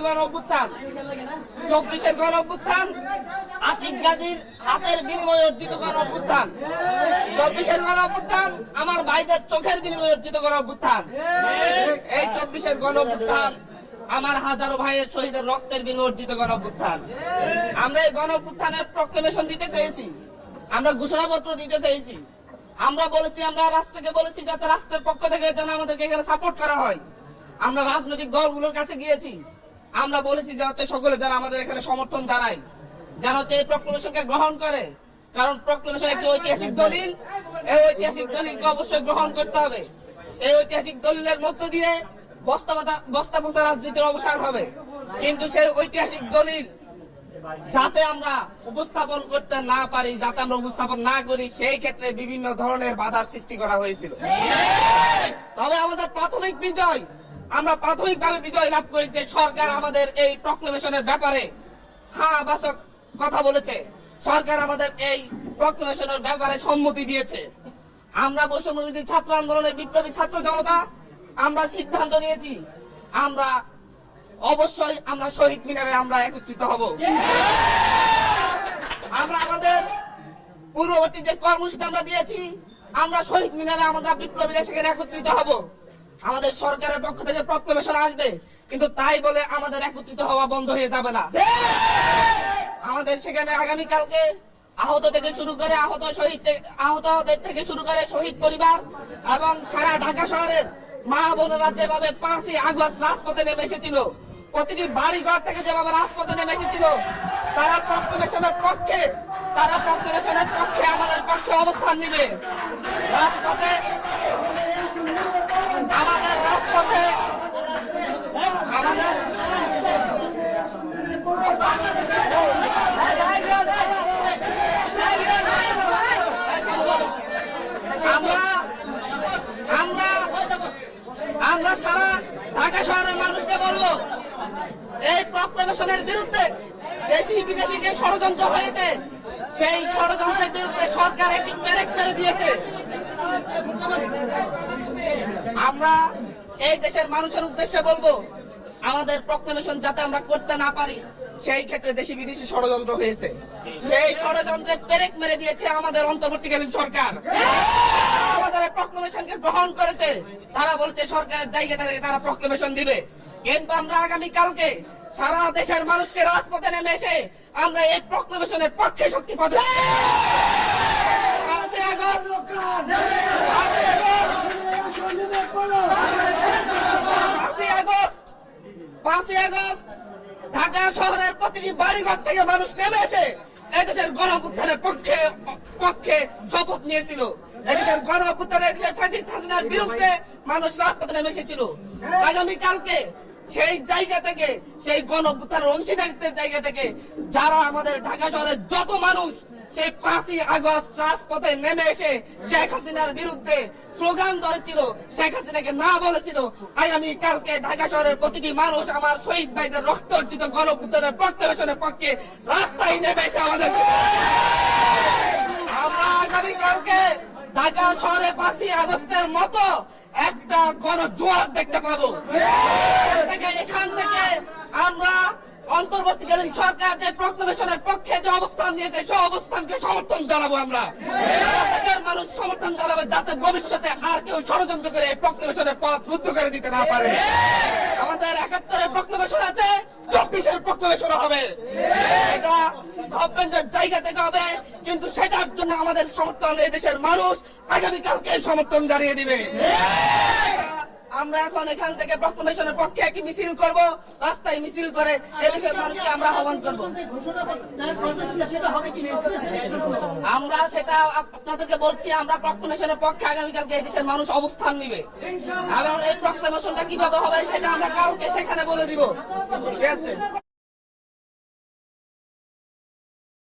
গণ অভ্যুত্থান, 24-এর গণ অভ্যুত্থান, আতিক গাজীর হাতের বিনিময়ে অর্জিত গণ অভ্যুত্থান, 24-এর গণ অভ্যুত্থান, আমার ভাইদের চোখের বিনিময়ে অর্জিত গণ অভ্যুত্থান। এই 24-এর গণ অভ্যুত্থান আমার হাজারো ভাইয়ের শহীদের রক্তের বিনিময়ে অর্জিত গণ অভ্যুত্থান। আমরা এই গণ অভ্যুত্থানের প্রক্লেমেশন দিতে চেয়েছি, আমরা ঘোষণাপত্র দিতে চেয়েছি, আমরা বলেছি, আমরা রাষ্ট্রকে বলেছি যাতে রাষ্ট্রের পক্ষ থেকে যেন আমাদেরকে এখানে সাপোর্ট করা হয়। আমরা রাজনৈতিক দলগুলোর কাছে গিয়েছি, আমরা বলেছি যে হচ্ছে সকলে যারা আমাদের এখানে সমর্থন জানায়, যারা হচ্ছে এই প্রক্লেমেশনকে গ্রহণ করে, কারণ প্রক্লেমেশন একটি ঐতিহাসিক দলিল, এই ঐতিহাসিক দলিলকে অবশ্যই গ্রহণ করতে হবে। এই ঐতিহাসিক দলিলের মধ্য দিয়ে বস্তা পচা রাজনীতির অবসান হবে, কিন্তু সেই ঐতিহাসিক দলিল যাতে আমরা উপস্থাপন করতে না পারি, যাতে আমরা উপস্থাপন না করি, সেই ক্ষেত্রে বিভিন্ন ধরনের বাধার সৃষ্টি করা হয়েছিল। তবে আমাদের প্রাথমিক বিজয়, আমরা প্রাথমিকভাবে বিজয় লাভ করি যে সরকার আমাদের এই প্রক্লেমেশনের ব্যাপারে হ্যাঁ বাসক কথা বলেছে, সরকার আমাদের এই প্রক্লেমেশনের ব্যাপারে সম্মতি দিয়েছে। আমরা বৈষম্যবিরোধী ছাত্র আন্দোলনের বিপ্লবী ছাত্র জনতা আমরা সিদ্ধান্ত নিয়েছি, আমরা অবশ্যই আমরা শহীদ মিনারে আমরা একত্রিত হব। আমরা আমাদের পূর্ববর্তী যে কর্মসূচি আমরা দিয়েছি, আমরা শহীদ মিনারে আমরা বিপ্লবীরা সেখানে একত্রিত হব। আমাদের সরকারের পক্ষ থেকে প্রক্লেমেশন আসবে, কিন্তু তাই বলে আমাদের একত্রিত হওয়া বন্ধ হয়ে যাবে না। আমাদের সেখানে আগামীকালকে আহত থেকে শুরু করে আহতদের থেকে শুরু করে শহীদ পরিবার এবং সারা ঢাকা শহরের মা বোনেরা যেভাবে 5ই আগস্ট রাজপথে নেমে এসেছিল, প্রতিটি বাড়ি ঘর থেকে যেভাবে রাজপথে নেমে এসেছিল, তারা প্রক্লেমেশনের পক্ষে আমাদের পক্ষে অবস্থান নিবে। রাজপথে আমাদের আমরা সারা ঢাকা শহরের মানুষকে বলবো, এই প্রক্লেমেশনের বিরুদ্ধে দেশি বিদেশি যে ষড়যন্ত্র হয়েছে, সেই ষড়যন্ত্রের বিরুদ্ধে সরকার একটি পেরেক মেরে দিয়েছে। আমরা এই দেশের মানুষের উদ্দেশ্যে বলবো, আমাদের প্রক্লেমেশন যাতে আমরা করতে না পারি, সেই ক্ষেত্রে দেশি বিদেশি ষড়যন্ত্র হয়েছে, সেই ষড়যন্ত্রে পেরেক মেরে দিয়েছে আমাদের অন্তর্বর্তীকালীন সরকার। আমাদের প্রক্লেমেশনকে গ্রহণ করেছে, তারা বলছে সরকারের জায়গাটা থেকে তারা প্রক্লেমেশন দিবে, কিন্তু আমরা আগামীকালকে সারা দেশের মানুষকে রাজপথে নেমে এসে আমরা এই প্রক্লেমেশনের পক্ষে শক্তি প্রদান। 5ই আগস্ট ঢাকা শহরের প্রতিটি বাড়িঘর থেকে মানুষ নেমে এসে এদেশের গণ অভ্যুত্থানের পক্ষে শপথ নিয়েছিল। এদেশের গণ অভ্যুত্থানে এদেশের ফ্যাসিস্ট হাসিনার বিরুদ্ধে মানুষ রাজপথে নেমে এসেছিল। আগামীকালকে সেই জায়গা থেকে, সেই গণ অভ্যুত্থানের অংশীদারিত্বের জায়গা থেকে যারা আমাদের ঢাকা শহরের যত মানুষ সেই 5ই আগস্ট রাজপথে নেমে এসে শেখ হাসিনার বিরুদ্ধে স্লোগান ধরেছিল, শেখ হাসিনাকে না বলেছিল, আগামী কালকে ঢাকা শহরের প্রতিটি মানুষ আমার শহীদ ভাইদের রক্ত অর্জিত গণ অভ্যুত্থানের প্রক্লেমেশনের পক্ষে রাস্তায় নেমে এসে আমাদের আমরা আগামী কালকে ঢাকা শহরে 5ই আগস্টের মতো একটা গণজোয়ার দেখতে পাবো। এখান থেকে আমরা অন্তর্বর্তীকালীন সরকার যে প্রক্লেমেশনের পক্ষে যে অবস্থান নিয়েছে, সেই অবস্থানকে সমর্থন জানাবো। আমরা দেশের মানুষ সমর্থন জানাবে, যাতে ভবিষ্যতে আর কেউ ষড়যন্ত্র করে এই প্রক্লেমেশনের পথ রুদ্ধ করে দিতে না পারে। আমাদের 71-এর প্রক্লেমেশন আছে, 24-এর প্রক্লেমেশন হবে, এটা গভর্নমেন্টের জায়গা থেকে হবে, কিন্তু সেটার জন্য আমাদের সমর্থন এই দেশের মানুষ আগামীকালকে সমর্থন জানিয়ে দিবে। আমরা এখন এখান থেকে প্রক্লেমেশনের পক্ষে একটি মিছিল করব, রাস্তায় মিছিল করে এদেশের মানুষকে আমরা আহ্বান করব। আমরা সেটা আপনাদেরকে বলছি, আমরা প্রক্লেমেশনের পক্ষে আগামীকালকে এদেশের মানুষ অবস্থান নিবে, এবং এই প্রক্লেমেশনটা কিভাবে হবে সেটা আমরা কাউকে সেখানে বলে দিব। ঠিক আছে।